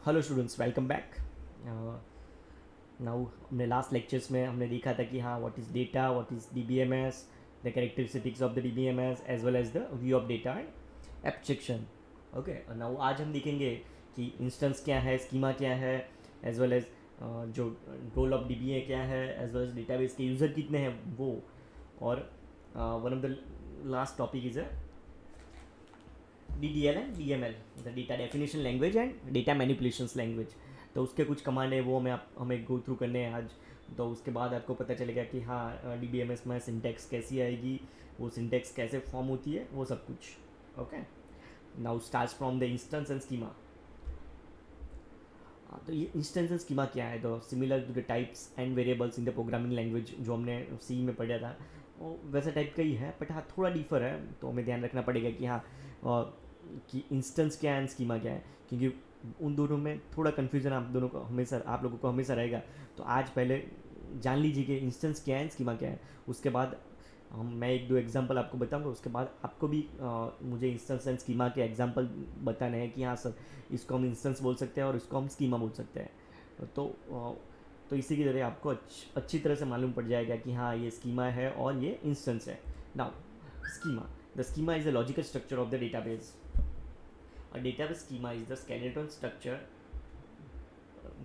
Hello students, welcome back. Now हमने last lectures में हमने देखा था कि हाँ, what is data, what is DBMS, the characteristics of the DBMS as well as the view of data and abstraction. Okay, now आज हम देखेंगे कि इंस्टेंस क्या है, स्कीमा क्या है, एज वेल एज जो रोल ऑफ डीबीए क्या है, एज वेल एज डेटाबेस के यूज़र कितने हैं वो। और one of the last topic is DDL and DML, the data definition language and data manipulations language. तो उसके कुछ कमांड है वो हमें गो थ्रू करने हैं आज। तो उसके बाद आपको पता चलेगा कि हाँ, DBMS में सिंटेक्स कैसी आएगी, वो सिंटेक्स कैसे फॉर्म होती है, वो सब कुछ। Okay, now starts from the instance and schema. तो ये इंस्टेंस एंड स्कीमा क्या है? तो similar to the types and variables in the programming language जो हमने सी में पढ़ा था, वो वैसा टाइप का ही है, बट हाँ थोड़ा डिफर है। तो हमें ध्यान रखना पड़ेगा कि हाँ, कि इंस्टेंस क्या है एंड स्कीमा क्या है, क्योंकि उन दोनों में थोड़ा कन्फ्यूजन आप लोगों को हमेशा रहेगा। तो आज पहले जान लीजिए कि इंस्टेंस क्या है एंड स्कीमा क्या है। उसके बाद मैं एक दो एग्जांपल आपको बताऊंगा, उसके बाद आपको भी मुझे इंस्टेंस एंड स्कीमा के एग्जांपल बताने हैं कि हाँ सर, इसको हम इंस्टेंस बोल सकते हैं और इसको हम स्कीमा बोल सकते हैं। तो इसी की तरह आपको अच्छी तरह से मालूम पड़ जाएगा कि हाँ, ये स्कीमा है और ये इंस्टेंस है। Now schema, the schema is the logical structure of the database. A database schema is the skeleton structure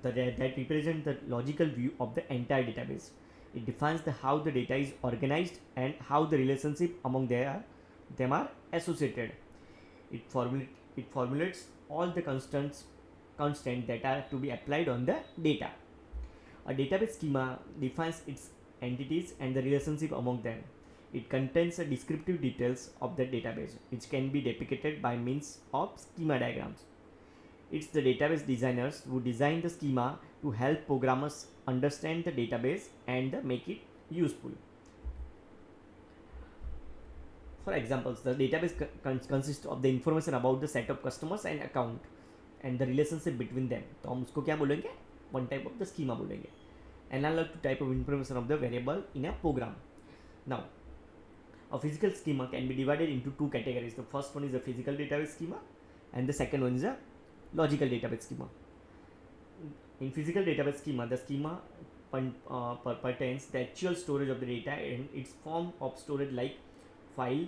that represents the logical view of the entire database. It defines how the data is organized and how the relationship among them are associated. It formulates all the constants that are to be applied on the data. A database schema defines its entities and the relationship among them. It contains the descriptive details of the database, which can be depicted by means of schema diagrams. It's the database designers who design the schema to help programmers understand the database and make it useful. For examples, the database consists of the information about the set of customers and account and the relationship between them. तो हम उसको क्या बोलेंगे? One type of the schema बोलेंगे. Analog to type of information of the variable in a program. Now, a physical schema can be divided into two categories. The first one is a physical database schema, and the second one is a logical database schema. In physical database schema, the schema pertains the actual storage of the data and its form of storage like file,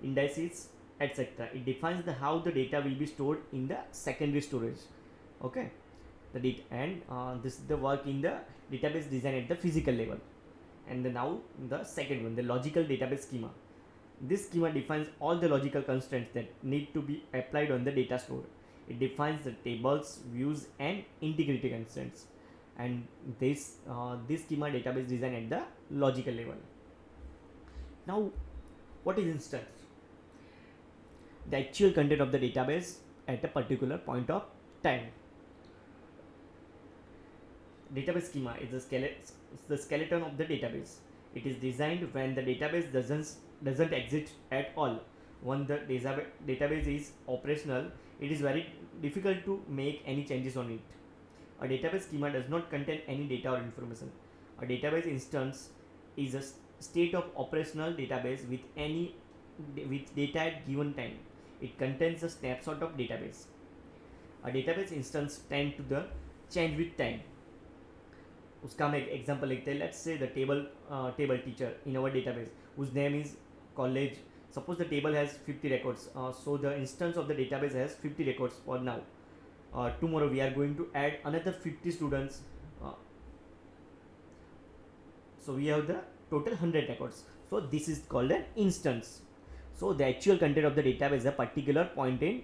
indices, etc. It defines how the data will be stored in the secondary storage. Okay, this is the work in the database design at the physical level. And now the second one, the logical database schema. This schema defines all the logical constraints that need to be applied on the data stored. It defines the tables, views, and integrity constraints. And this schema database design at the logical level. Now, what is instance? The actual content of the database at a particular point of time. Database schema is the skeleton of the database. It is designed when the database doesn't exist at all. When the database is operational, it is very difficult to make any changes on it. A database schema does not contain any data or information. A database instance is a state of operational database with data at given time. It contains a snapshot of database. A database instance tend to the change with time. उसका हम एक example लिखते हैं. Let's say the table teacher in our database whose name is college. Suppose the table has 50 records, so the instance of the database has 50 records for now. Tomorrow we are going to add another 50 students, so we have the total 100 records. So this is called an instance. So the actual content of the database is a particular point in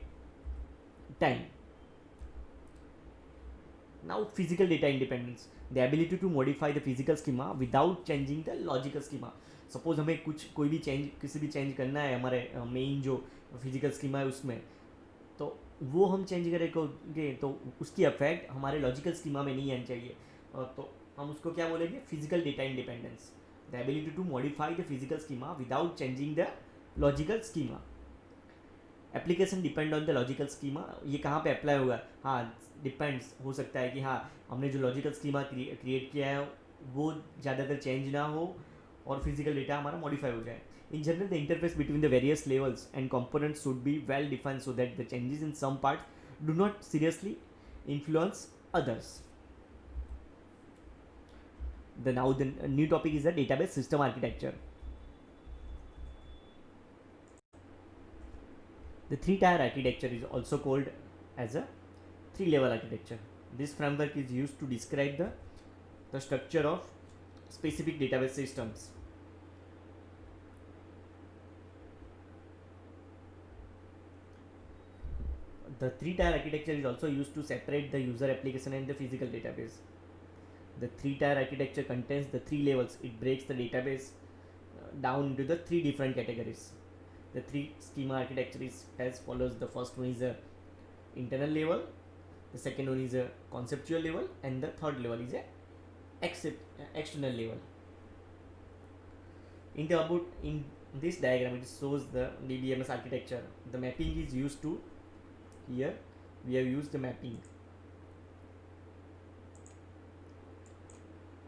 time. Now physical data independence, the ability to modify the physical schema without changing the logical schema. Suppose हमें किसी भी change करना है हमारे main जो physical schema है उसमें, तो वो हम चेंज करेंगे तो उसकी अफेक्ट हमारे लॉजिकल स्कीमा में नहीं आनी चाहिए. तो हम उसको क्या बोलेंगे? Physical data independence, the ability to modify the physical schema without changing the logical schema. Application depend on the logical schema. ये कहाँ पे अप्लाई होगा? हाँ, डिपेंड्स हो सकता है कि हाँ, हमने जो लॉजिकल स्कीमा क्रिएट किया है वो ज़्यादातर चेंज ना हो और फिजिकल डेटा हमारा मॉडिफाई हो जाए. In general, the interface between the various levels and components should be well defined so that the changes in some parts do not seriously influence others. Now the new topic is the database system architecture. The three-tier architecture is also called as a three-level architecture. This framework is used to describe the structure of specific database systems. The three-tier architecture is also used to separate the user application and the physical database. The three-tier architecture contains the three levels. It breaks the database down into the three different categories. The three schema architecture is as follows. The first one is a internal level, the second one is a conceptual level, and the third level is a external level. In this diagram, it shows the DBMS architecture. The mapping is used to, here we have used the mapping.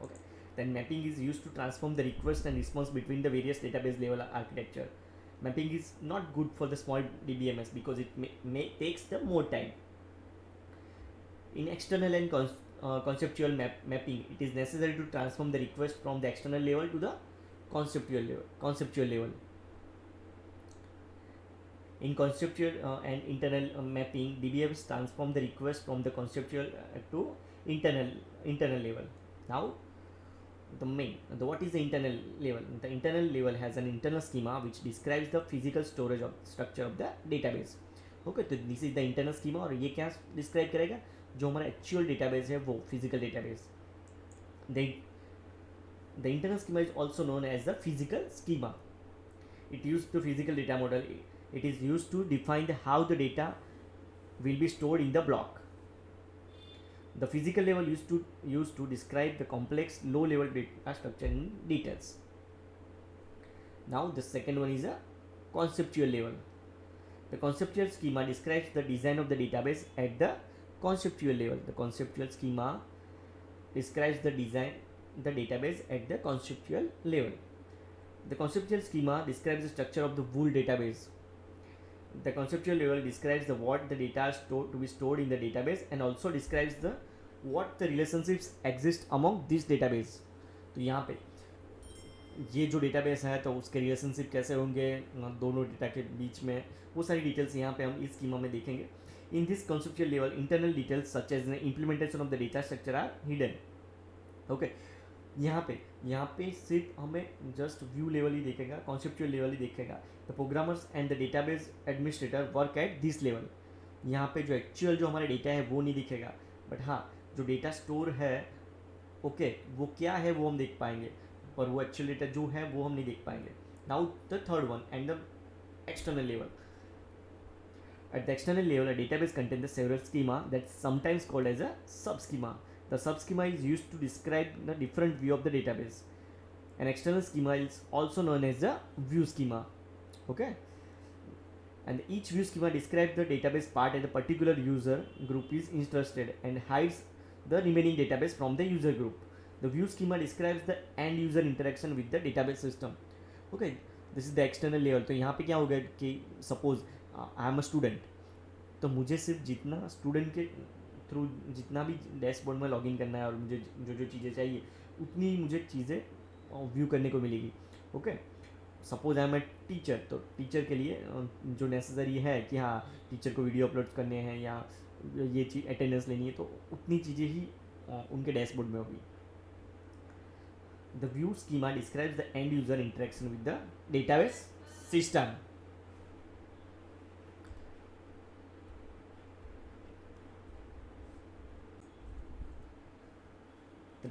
Okay, then mapping is used to transform the request and response between the various database level architecture. Mapping is not good for the small DBMS because it takes the more time. In external and conceptual mapping, it is necessary to transform the request from the external level to the conceptual level. In conceptual and internal mapping, DBMS transform the request from the conceptual to internal level. Now, what is the internal level? The internal level has an internal schema which describes the physical storage of structure of the database. Okay, तो this is the internal schema और ये क्या describe करेगा? जो हमारा actual database है वो physical database. The internal schema is also known as the physical schema. It uses the physical data model. It is used to define how the data will be stored in the block. The physical level used to describe the complex low-level data structure in details. Now the second one is a conceptual level. The conceptual schema describes the design of the database at the conceptual level. The conceptual schema describes the design the database at the conceptual level. The conceptual schema describes the structure of the whole database. The conceptual level describes what the data are to be stored in the database and also describes what the relationships exist among this database. तो यहाँ पे ये जो database है तो उसके relationship कैसे होंगे दोनों डेटा के बीच में, वो सारी डिटेल्स यहाँ पे हम इस स्कीमा में देखेंगे. In this conceptual level internal details such as implementation of the data structure are hidden. Okay, यहाँ पे सिर्फ हमें जस्ट व्यू लेवल ही देखेगा, कॉन्सेप्चुअल लेवल ही देखेगा. The programmers and the database administrator work at this level. यहाँ पे जो actual जो हमारा डेटा है वो नहीं दिखेगा, बट हाँ जो डेटा स्टोर है ओके वो क्या है वो हम देख पाएंगे, पर वो एक्चुअल डेटा जो है वो हम नहीं देख पाएंगे. Now the third one and the external level. At the external level, a database contains the several schema that's sometimes called as a subschema. The subschema is used to describe the different view of the database. An external schema is also known as the view schema. Okay, and each view schema describes the database part and the particular user group is interested and hides the remaining database from the user group. The view schema describes the end user interaction with the database system. Okay, this is the external level. तो यहाँ पे क्या होगा कि suppose I am a student, तो मुझे सिर्फ जितना स्टूडेंट के थ्रू जितना भी डैशबोर्ड में लॉगिन करना है और मुझे जो चीज़ें चाहिए उतनी मुझे चीज़ें व्यू करने को मिलेगी. Okay, suppose I am a teacher, तो टीचर के लिए जो नेसेसरी है कि हाँ टीचर को वीडियो अपलोड करने हैं या ये चीज़ अटेंडेंस लेनी है, तो उतनी चीज़ें ही उनके डैशबोर्ड में होगी. The view schema describes the end user interaction with the database system.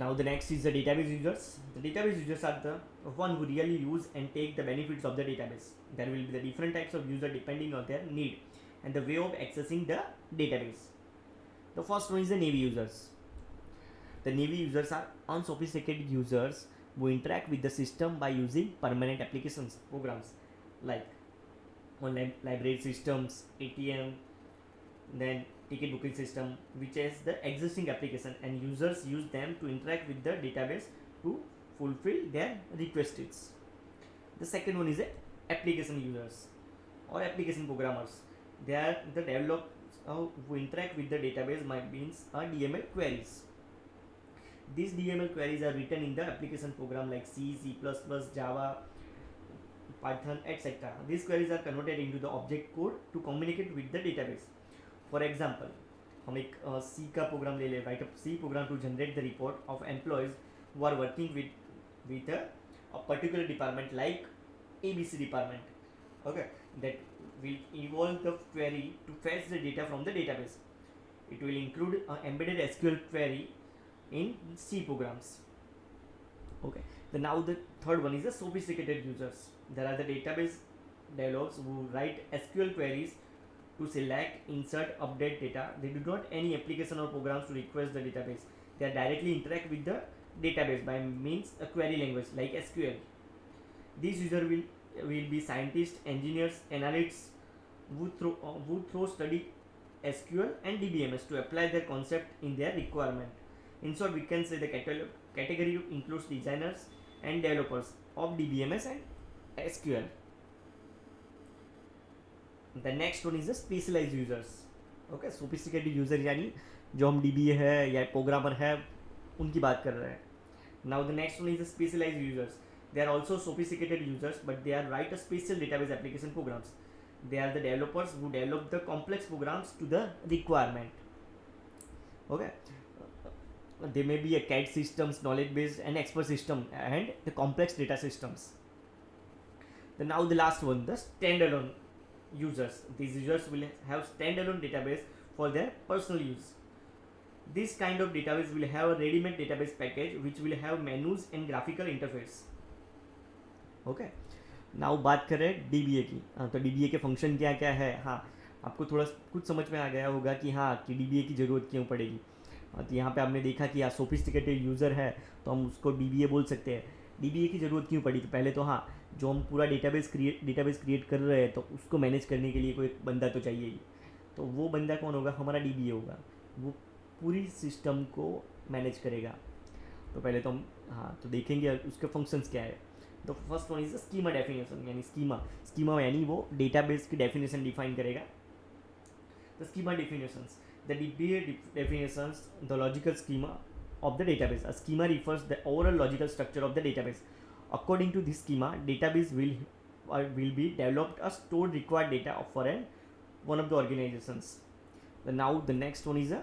Now the next is the database users. The database users are the one who really use and take the benefits of the database. There will be the different types of user depending on their need and the way of accessing the database. The first one is the Navy users. The Navy users are unsophisticated users who interact with the system by using permanent applications, programs like online library systems, ATM, then ticket booking system, which is the existing application, and users use them to interact with the database to fulfill their requests. The second one is application users or application programmers. They are the who interact with the database means DML queries. These DML queries are written in the application program like C, C++, Java, Python, etc. These queries are converted into the object code to communicate with the database. For example, हम एक C का programme ले ले, write a C program to generate the report of employees who are working with a particular department like ABC department. Okay, that will involve the query to fetch the data from the database. It will include an embedded SQL query in C programs. Okay, now the third one is the sophisticated users. There are the database developers who write SQL queries to select, insert, update data. They do not any application or programs to request the database. They directly interact with the database by means a query language like SQL. These users will be scientists, engineers, analysts who through study SQL and DBMS to apply their concept in their requirement. In short, we can say the category includes designers and developers of DBMS and SQL. The next one is the specialized users. Okay, sophisticated user यानी जो हम DBA है या programmer है उनकी बात कर रहे हैं. Now the next one is the specialized users. They are also sophisticated users, but they are write a special database application programs. They are the developers who develop the complex programs to the requirement. Okay, they may be a CAD systems, knowledge base, and expert system, and the complex data systems. Then now the last one, the standalone users. These users will have standalone database for their personal use. This kind of database will have a ready-made database package which will have menus and graphical interface. Okay. Now बात करें DBA की. तो DBA के function क्या क्या है. हाँ, आपको थोड़ा कुछ समझ में आ गया होगा कि हाँ कि DBA की ज़रूरत क्यों पड़ेगी. तो यहाँ पे आपने देखा कि सोफिस्टिकेटेड यूज़र है तो हम उसको DBA बोल सकते हैं. DBA की ज़रूरत क्यों पड़ी. तो पहले तो हाँ, जो हम पूरा डेटाबेस क्रिएट कर रहे हैं तो उसको मैनेज करने के लिए कोई बंदा तो चाहिए ही. तो वो बंदा कौन होगा. हमारा DBA होगा. वो पूरी सिस्टम को मैनेज करेगा. तो पहले तो हम हाँ तो देखेंगे उसके फंक्शंस क्या है. तो first one is the schema definition. यानी स्कीमा यानी वो डेटाबेस की डेफिनेशन डिफाइन करेगा. The schema definitions. The DBA definitions the logical schema of the database. A schema refers the overall logical structure of the database. According to this schema, database will be developed a stored required data for one of the organizations. Now the next one is a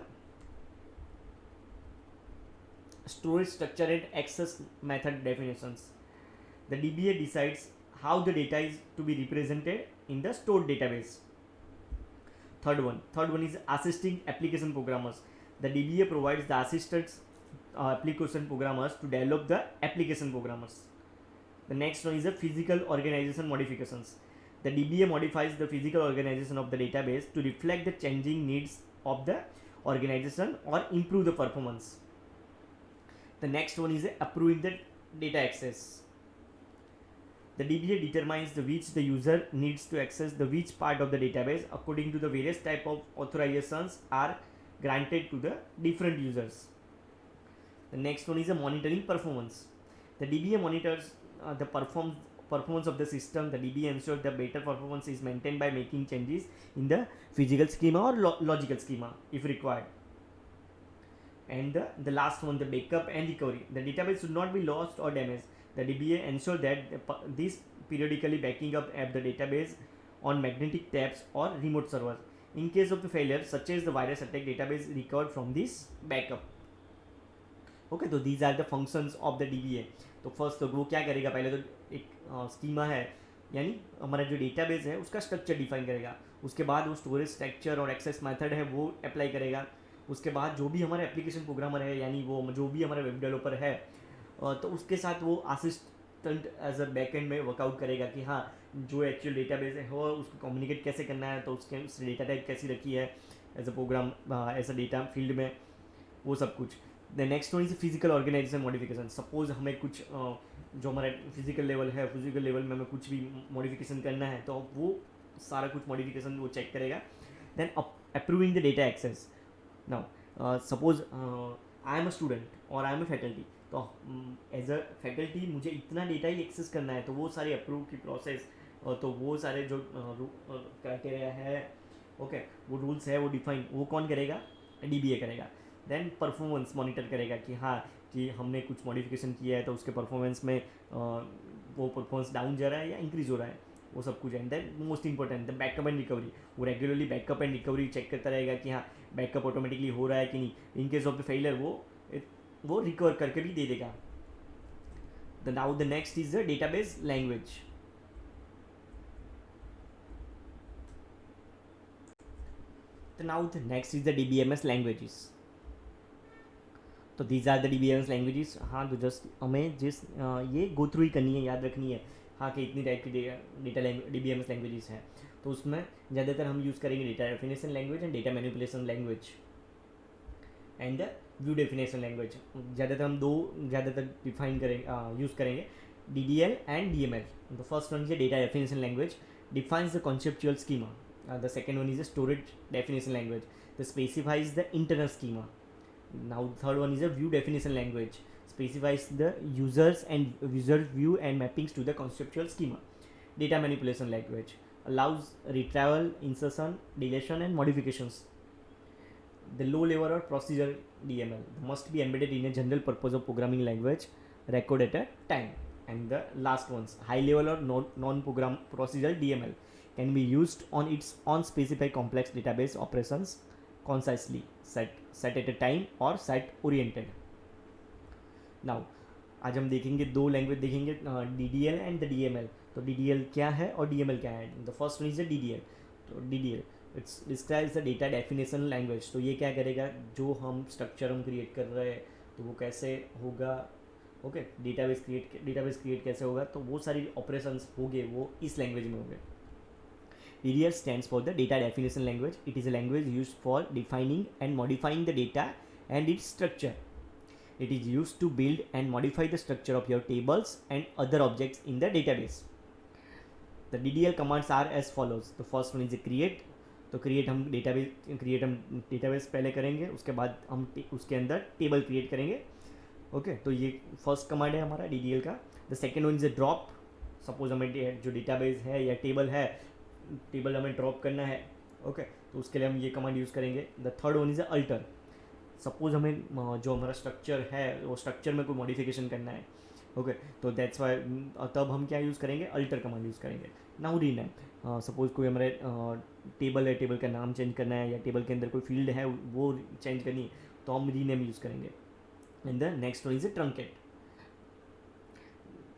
storage structure and access method definitions. The DBA decides how the data is to be represented in the stored database. Third one is assisting application programmers. The DBA provides the assistants application programmers to develop the application programmers. The next one is the physical organization modifications. The DBA modifies the physical organization of the database to reflect the changing needs of the organization or improve the performance. The next one is approving the data access. The DBA determines which the user needs to access the which part of the database according to the various type of authorizations are granted to the different users. The next one is a monitoring performance. The DBA monitors the performance of the system. The DBA ensures the better performance is maintained by making changes in the physical schema or logical schema if required. And the last one, the backup and recovery. The database should not be lost or damaged. The DBA ensures that this periodically backing up the database on magnetic tapes or remote servers. In case of the failure, such as the virus attack, database recovered from this backup. Okay, so these are the functions of the DBA. तो first तो वो क्या करेगा. पहले तो एक schema है यानी हमारा जो डेटाबेस है उसका स्ट्रक्चर डिफाइन करेगा. उसके बाद वो स्टोरेज स्ट्रक्चर और एक्सेस मेथड है वो अप्लाई करेगा. उसके बाद जो भी हमारे एप्लीकेशन प्रोग्रामर है यानी वो जो भी हमारा वेब डेवलपर है तो उसके साथ वो असिस्टेंट एज अ बैकएंड में वर्कआउट करेगा कि हाँ जो एक्चुअल डेटाबेस है वो उसको कम्युनिकेट कैसे करना है. तो उसके उस डेटा टाइप कैसी रखी है as a program as a data field में वो सब कुछ. The next one is physical organisation modification. Suppose हमें कुछ जो हमारा फिजिकल लेवल है फिजिकल लेवल में हमें कुछ भी मॉडिफिकेशन करना है तो वो सारा कुछ मॉडिफिकेशन वो चेक करेगा. Then approving the data access. Now suppose I am a student और आई एम अ फैकल्टी. तो एज अ फैकल्टी मुझे इतना डेटा ही एक्सेस करना है तो वो सारे अप्रूव की प्रोसेस तो वो सारे जो क्राइटेरिया है ओके वो रूल्स है वो डिफाइन वो कौन करेगा, DBA करेगा। देन परफॉर्मेंस मॉनिटर करेगा कि हाँ कि हमने कुछ मॉडिफिकेशन किया है तो उसके परफॉर्मेंस में वो परफॉर्मेंस डाउन जा रहा है या इंक्रीज हो रहा है, वो सब कुछ। And then most important the backup and recovery, वो regularly backup and recovery check करता रहेगा कि हाँ बैकअप ऑटोमेटिकली हो रहा है कि नहीं। In case of the failure वो रिकवर करके भी दे देगा। Now the next is the database language. Now the next is the DBMS languages. तो these are the DBMS languages. हाँ तो जस्ट हमें ये गो थ्रू ही करनी है, याद रखनी है हाँ कि इतनी टाइप की डेटा DBMS लैंग्वेजेस हैं। तो उसमें ज़्यादातर हम यूज़ करेंगे data definition language and data manipulation language and the view definition language. ज़्यादातर हम दो ज़्यादातर डिफाइन करेंगे यूज़ करेंगे, DDL and DML। The first one is data definition language defines the conceptual schema, the second one is a storage definition language that specifies the internal schema. Now third one is a view definition language, specifies the users and user view and mappings to the conceptual schema. Data manipulation language allows retrieval, insertion, deletion and modifications. The low level or procedural DML must be embedded in a general purpose of programming language record at a time. And the last ones, high level or non-program procedural DML can be used on its own specified complex database operations concisely, set at a time or set oriented. Now आज हम देखेंगे दो language देखेंगे, DDL and the DML। तो DDL क्या है और DML क्या है। The first one is the DDL। तो DDL it's describes the data definition language. तो ये क्या करेगा, जो हम स्ट्रक्चर हम क्रिएट कर रहे हैं तो वो कैसे होगा, ओके डेटाबेस क्रिएट कैसे होगा, तो वो सारी ऑपरेशंस होंगे वो इस लैंग्वेज में होंगे। DDL stands for the data definition language. It is a language used for defining and modifying the data and its structure. It is used to build and modify the structure of your tables and other objects in the database. The DDL commands are as follows. The first one is a create. तो हम database पहले करेंगे, उसके बाद हम उसके अंदर table create करेंगे। ओके तो ये फर्स्ट कमांड है हमारा DDL का। The second one is a drop. Suppose हमें जो डेटाबेस है या टेबल हमें ड्रॉप करना है, ओके तो उसके लिए हम ये कमांड यूज़ करेंगे। The third one is a alter. Suppose हमें जो हमारा स्ट्रक्चर है वो स्ट्रक्चर में कोई मॉडिफिकेशन करना है, ओके तो दैट्स वाई तब हम क्या यूज़ करेंगे, अल्टर कमांड यूज़ करेंगे। Now rename. सपोज कोई हमारे टेबल है, टेबल का नाम चेंज करना है या टेबल के अंदर कोई फील्ड है वो चेंज करनी है तो हम रीनेम यूज़ करेंगे। And the next one is a truncate.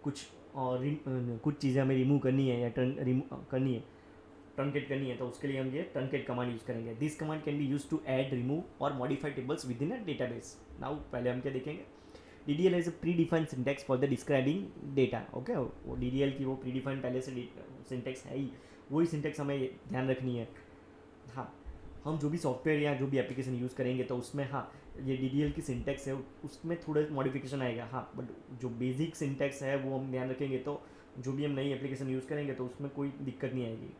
कुछ चीज़ें हमें रिमूव करनी है या ट्रंकेट करनी है तो उसके लिए हम ये ट्रंकेट कमांड यूज़ करेंगे। This command can be use to add, remove और modify tables within a database. Now पहले हम क्या देखेंगे, DDL is a predefined syntax for the describing data. Okay वो DDL की वो प्री डिफाइंड पहले से सिंटेक्स है ही, वही सिंटेक्स हमें ध्यान रखनी है। हाँ हम जो भी सॉफ्टवेयर या जो भी एप्लीकेशन यूज़ करेंगे तो उसमें हाँ ये DDL की सिंटेक्स है उसमें थोड़ा मॉडिफिकेशन आएगा, हाँ बट जो बेसिक सिंटेक्स है वो हम ध्यान रखेंगे तो जो भी हम नई एप्लीकेशन यूज़ करेंगे तो उसमें कोई दिक्कत नहीं आएगी।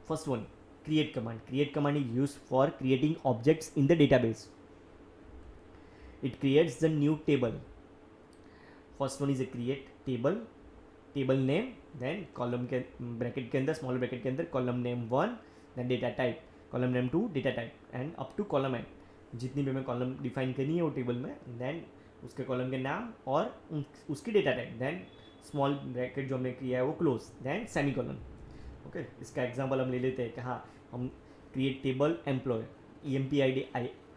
First one, create command. Create command is used for creating objects in the database. It creates the new table. First one is a create table name, then column के bracket के अंदर small bracket के अंदर column name 1, then data type, column name 2 data type and up to column n। जितनी भी हमें column define करनी है वो table में, then उसके column के नाम और उसकी data type, then small bracket जो हमने किया है वो close, then semicolon। ओके इसका एग्जांपल हम ले लेते हैं कि हाँ हम create table employ EMPID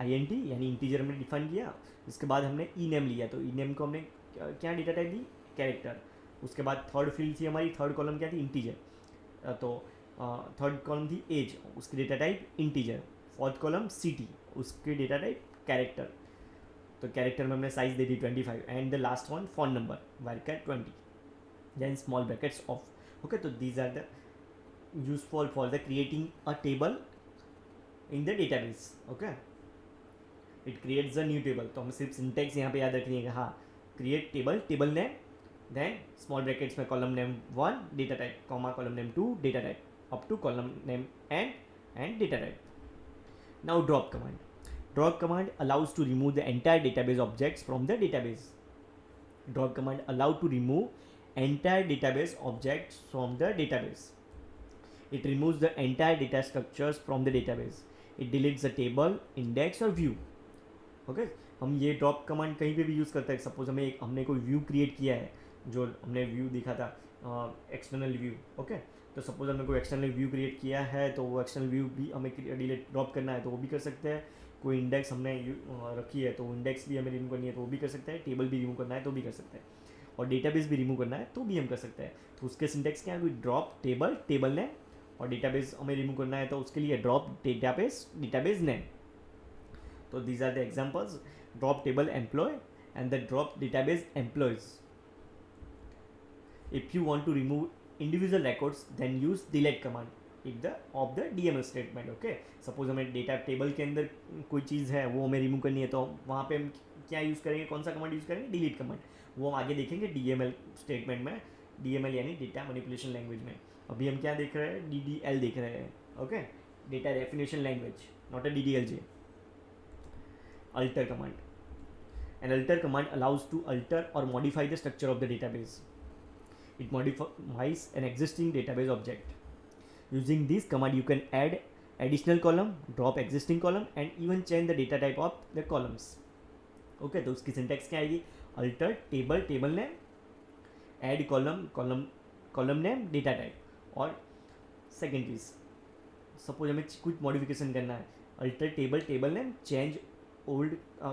INT यानी इंटीजर में डिफाइन किया, इसके बाद हमने नेम लिया तो नेम को हमने क्या डेटा टाइप दी, कैरेक्टर। उसके बाद थर्ड फील्ड थी हमारी, थर्ड कॉलम क्या थी, इंटीजर। तो थर्ड कॉलम थी एज, उसकी data type integer. Fourth column city, उसकी डेटा टाइप कैरेक्टर। तो कैरेक्टर में हमने साइज दे दी 25 and the last one phone number varchar 20 then small brackets of. Okay तो these are the useful for the creating a table in the database। okay it creates a new table। तो हमें सिर्फ syntax यहाँ पे याद रखनी है कि हाँ create table name, then small brackets में column name 1 data type, comma column name 2 data type up to column name and data type. Now drop command allows to remove the entire database objects from the database। drop command allow to remove entire database objects from the database। It removes the entire data structures from the database. It deletes the table, index और view. Okay? हम ये drop command कहीं पे भी use करते हैं. Suppose हमने कोई व्यू क्रिएट किया है, जो हमने व्यू दिखा था एक्सटर्नल व्यू. ओके, तो सपोज हमने कोई एक्सटर्नल व्यू क्रिएट किया है, तो वो एक्सटर्नल व्यू भी हमें डिलीट ड्रॉप करना है तो वो भी कर सकते हैं. कोई इंडेक्स हमने रखी है तो इंडेक्स भी हमें रिमूव करनी है तो वो भी कर सकते हैं. टेबल भी रिमूव करना है तो भी कर सकते हैं, और डेटाबेस भी रिमूव करना है तो भी हम कर सकते हैं. तो उसके सिंटेक्स क्या है? ड्रॉप टेबल, टेबल नेम, और डेटाबेस हमें रिमूव करना है तो उसके लिए ड्रॉप डेटाबेस, डेटाबेस नेम. तो these are the examples: drop table employ and the drop database employs. If you want to remove individual records, then use delete command if the of the DML statement. Okay, suppose हमें data table के अंदर कोई चीज़ है वो हमें remove करनी है, तो वहाँ पे हम क्या यूज़ करेंगे, कौन सा कमांड यूज़ करेंगे? Delete command. वो हम आगे देखेंगे DML स्टेटमेंट में. DML यानी डेटा मैनिपुलेशन लैंग्वेज में. अभी हम क्या देख रहे हैं? DDL देख रहे हैं. Okay, data definition language, not a DDLJ. Alter command. An alter command allows to alter or modify the structure of the database. It modifies an existing database object. Using this command, you can add additional column, drop existing column, and even change the data type of the columns. Okay, तो उसकी syntax क्या आएगी? Alter table, table name, add column, column name, data type. और second चीज़, suppose हमें कुछ modification करना है, alter table, table name, change old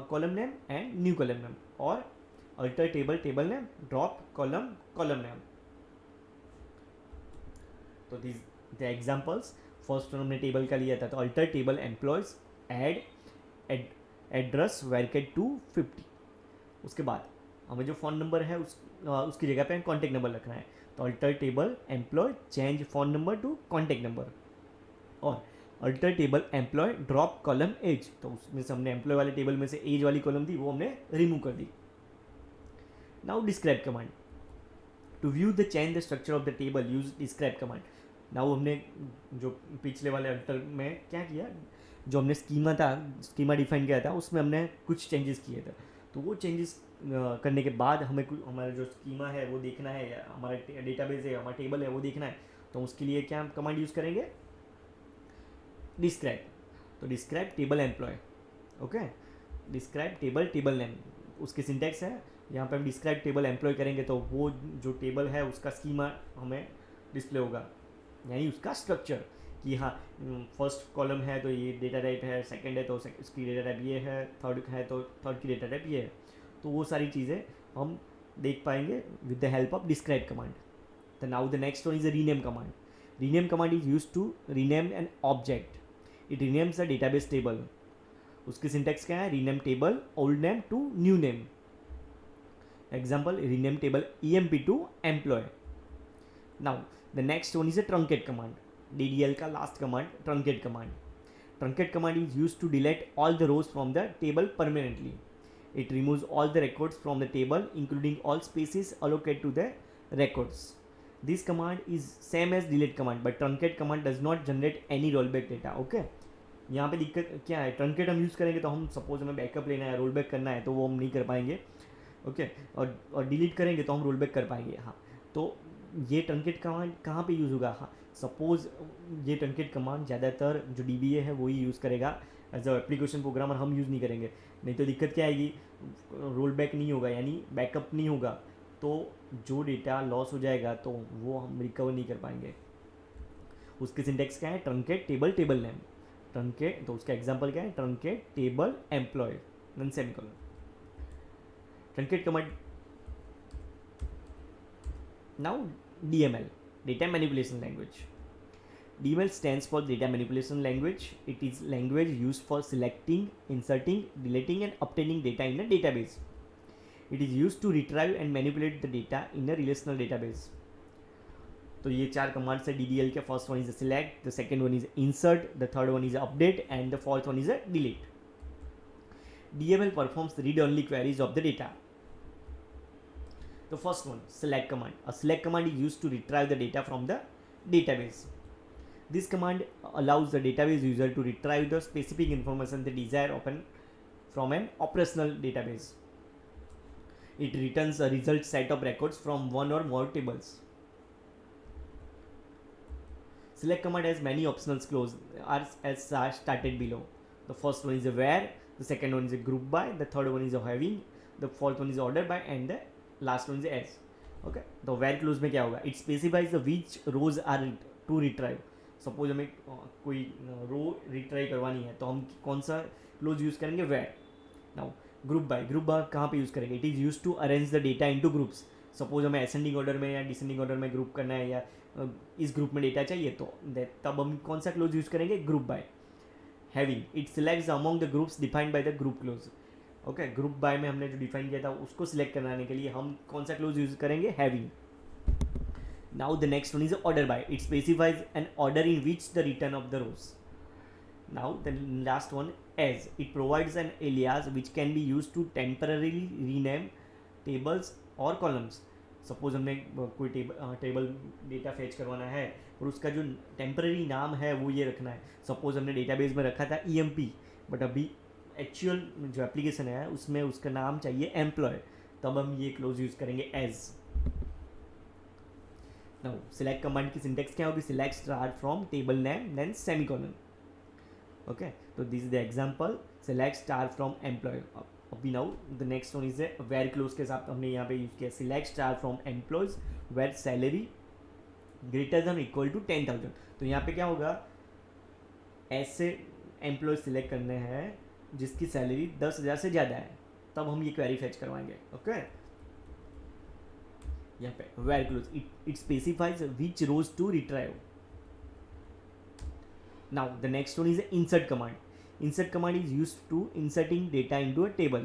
column name and new column name, और alter table, table name, drop column, column name. तो these the examples. First हमने table का लिया था, तो alter table employees, add address वेरकेट टू 50. उसके बाद हमें जो फ़ोन नंबर है उसकी जगह पे कॉन्टैक्ट नंबर रखना है, तो alter table employee change phone number to contact number. और alter table employee drop column age, तो उसमें से हमने एम्प्लॉय वाले टेबल में से एज वाली कॉलम थी वो हमने रिमूव कर दी. Now describe command. To view the change the structure of the table, use describe command. Now हमने जो पिछले वाले अल्टर में क्या किया, जो हमने स्कीमा डिफाइन किया था उसमें हमने कुछ चेंजेस किए थे. तो वो चेंजेस करने के बाद हमें हमारा जो स्कीमा है वो देखना है, या हमारा डेटाबेस है, हमारा टेबल है वो देखना है, तो उसके लिए क्या हम कमांड यूज़ करेंगे? डिस्क्राइब. तो describe table employ. Okay, describe table, table name. उसकी सिंटेक्स है, यहाँ पे हम डिस्क्राइब टेबल एम्प्लॉय करेंगे तो वो जो टेबल है उसका स्कीमा हमें डिस्प्ले होगा, यानी उसका स्ट्रक्चर कि हाँ फर्स्ट कॉलम है तो ये डेटा टाइप है, सेकंड है तो इसकी डेटा टाइप ये है, थर्ड है तो थर्ड की डेटा टाइप ये है. तो वो सारी चीज़ें हम देख पाएंगे with the help of describe command. तो now the next one is a rename command. Rename command is use to rename an object. It renames a database table. उसकी सिंटेक्स क्या है? Rename table old name to new name. Example, rename table EMP to employee. Now the next one is a truncate command. DDL का last command, truncate command. Truncate command is used to delete all the rows from the table permanently. It removes all the records from the table, including all spaces allocated to the records. This command is same as delete command, but truncate command does not generate any rollback data. Okay? यहाँ पे दिक्कत क्या है? Truncate हम use करेंगे तो हम suppose हमें बैकअप लेना है, रोल बैक करना है, तो वो हम नहीं कर पाएंगे. ओके, और डिलीट करेंगे तो हम रोल बैक कर पाएंगे. हाँ, तो ये ट्रंकेट कमांड कहाँ पे यूज़ होगा? हाँ, सपोज़ ये ट्रंकेट कमांड ज़्यादातर जो DBA है वही यूज़ करेगा. एज अ एप्लीकेशन प्रोग्रामर हम यूज़ नहीं करेंगे. नहीं तो दिक्कत क्या आएगी? रोल बैक नहीं होगा, यानी बैकअप नहीं होगा, तो जो डेटा लॉस हो जाएगा तो वो हम रिकवर नहीं कर पाएंगे. उसकी सिंटेक्स क्या है? Truncate table, table name. Truncate, तो उसका एग्जाम्पल क्या है? Truncate table employee then semicolon. Truncate command. Now DML, data manipulation language. DML stands for data manipulation language. It is language used for selecting, inserting, deleting and obtaining data in a database. It is used to retrieve and manipulate the data in a relational database. तो ये चार commands है DDL के. First one is select, the second one is insert, the third one is update and the fourth one is a delete. DML performs read-only queries of the data. The first one, select command. A select command is used to retrieve the data from the database. This command allows the database user to retrieve the specific information they desire from an operational database. It returns a result set of records from one or more tables. Select command has many optional clause are as started below. The first one is a where, the second one is a group by, the third one is a having, the fourth one is order by, and the last one is as. Okay, तो where clause में क्या होगा? It specifies the which rows are to retrieve. Suppose हमें कोई रो retrieve करवानी है तो हम कौन सा क्लोज यूज़ करेंगे? where. नाउ ग्रुप बाय कहाँ पे यूज़ करेंगे? It is use to arrange the data into groups. Suppose हमें असेंडिंग ऑर्डर में या डिसेंडिंग ऑर्डर में ग्रुप करना है या इस ग्रुप में डेटा चाहिए तो तब हम कौन सा क्लोज यूज़ करेंगे? Group by. Having, it selects among the groups defined by the group close. Okay, group by में हमने जो डिफाइन किया था उसको सिलेक्ट कराने के लिए हम कौन सा क्लोज यूज़ करेंगे? Having. Now the next one is order by. It specifies an order in which the return of the rows. Now the last one as. It provides an alias which can be used to temporarily rename tables or columns. Suppose हमने कोई table data fetch करवाना है और उसका जो temporary नाम है वो ये रखना है. सपोज हमने डेटाबेस में रखा था EMP, बट अभी एक्चुअल जो एप्लीकेशन है उसमें उसका नाम चाहिए एम्प्लॉय, तब हम ये क्लोज यूज़ करेंगे एज. Now select कमांड की सिंटेक्स क्या होगी? Select star from table name then semicolon. Okay, तो this is the example. Select star from employee. अभी now the next one is where clause के साथ हमने यहाँ पे यूज किया select star from employees where salary greater than equal to 10,000. तो यहाँ पे क्या होगा? ऐसे एम्प्लॉय सिलेक्ट करने हैं जिसकी सैलरी 10,000 से ज़्यादा है, तब हम ये क्वेरी फेच करवाएंगे. ओके, यहाँ पे where clause it specifies which rows to retrieve. Now the next one is insert command. Insert command is used to inserting data into a table.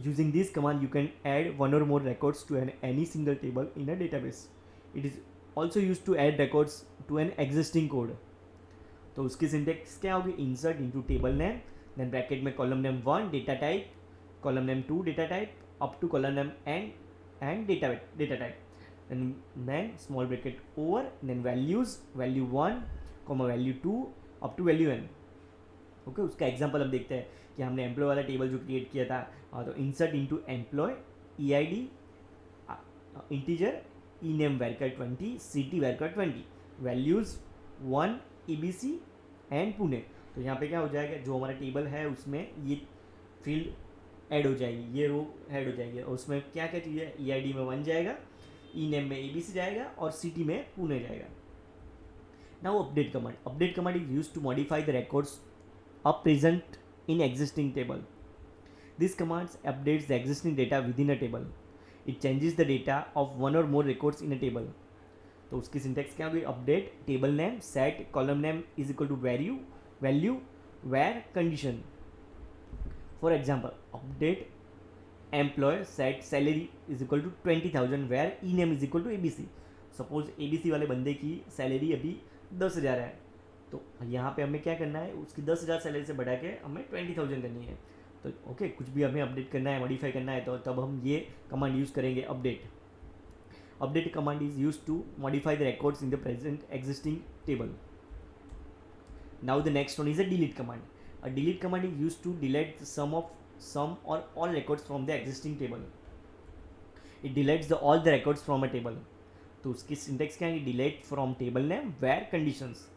Using this command, you can add one or more records to any single table in a database. It is also used to add records to an existing code. तो उसकी syntax क्या होगी? Insert into table name, then bracket में column name 1 data type, column name 2 data type, up to column name and data type, then small bracket over, then values, value 1, value 2 up to value n. Okay, उसका example हम देखते हैं कि हमने employ वाला table जो create किया था, तो insert into employee EID integer ENAME varchar 20 CT varchar 20 values 1 EBC and Pune. तो यहाँ पे क्या हो जाएगा? जो हमारा टेबल है उसमें ये फील्ड ऐड हो जाएगी, ये रो ऐड हो जाएगी और उसमें क्या क्या चीज़ है? EID में 1 जाएगा, ENAME में ABC जाएगा और CT में पुणे जाएगा. Now update command is use to modify the records are present in existing table. This command updates the existing data within a table. It changes the data of one or more records in a table. तो उसकी syntax क्या होगी? Update table name set column name is equal to value where condition. For example update employee set salary is equal to 20,000 where ENAME is equal to ABC. Suppose ABC वाले बंदे की salary अभी 10,000 है, तो यहाँ पे हमें क्या करना है? उसकी 10,000 सैलरी से बढ़ा के हमें 20,000 करनी है. तो ओके, कुछ भी हमें अपडेट करना है, मॉडिफाई करना है, तो तब हम ये कमांड यूज़ करेंगे update command is use to modify the records in the present existing table. Now the next one is a delete command. A delete command is use to delete some और all records from the existing table. It deletes all the records from a table. तो उसकी syntax क्या है? Delete from table name where conditions.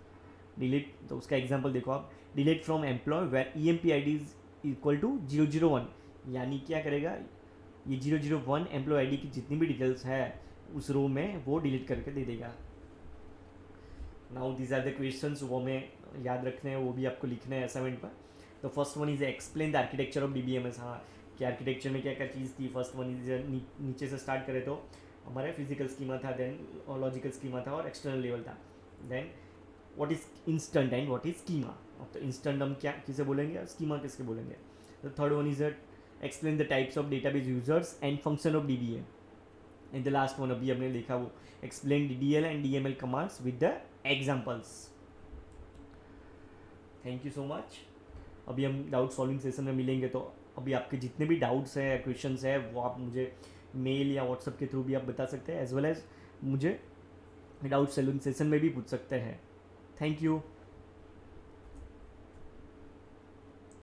Delete, तो उसका example देखो आप. Delete from employ where EMP ID is equal to 001. यानी क्या करेगा? ये 001 एम्प्लॉय ID की जितनी भी डिटेल्स है उस रो में वो डिलीट करके दे देगा. Now these are the questions, वो हमें याद रखने हैं, वो भी आपको लिखने हैं असाइनमेंट पर. तो first one is explain the architecture of DBMS. हाँ, कि आर्किटेक्चर में क्या क्या चीज़ थी. फर्स्ट वन इज नीचे से स्टार्ट करें तो हमारा फिजिकल स्कीमा था, देन लॉजिकल स्कीमा था और एक्सटर्नल लेवल था. Then what is instant and what is schema. तो instant हम क्या किसे बोलेंगे और schema किसके बोलेंगे. The third one is explain the types of database users and function of DBA. And the last one अभी हमने देखा वो explain DDL and DML commands with the examples. Thank you so much. अभी हम doubt solving session में मिलेंगे, तो अभी आपके जितने भी डाउट्स हैं, क्वेश्चंस हैं, वो आप मुझे मेल या व्हाट्सएप के थ्रू भी आप बता सकते हैं, एज वेल एज मुझे डाउट सॉल्विंग सेशन में भी पूछ सकते हैं. Thank you.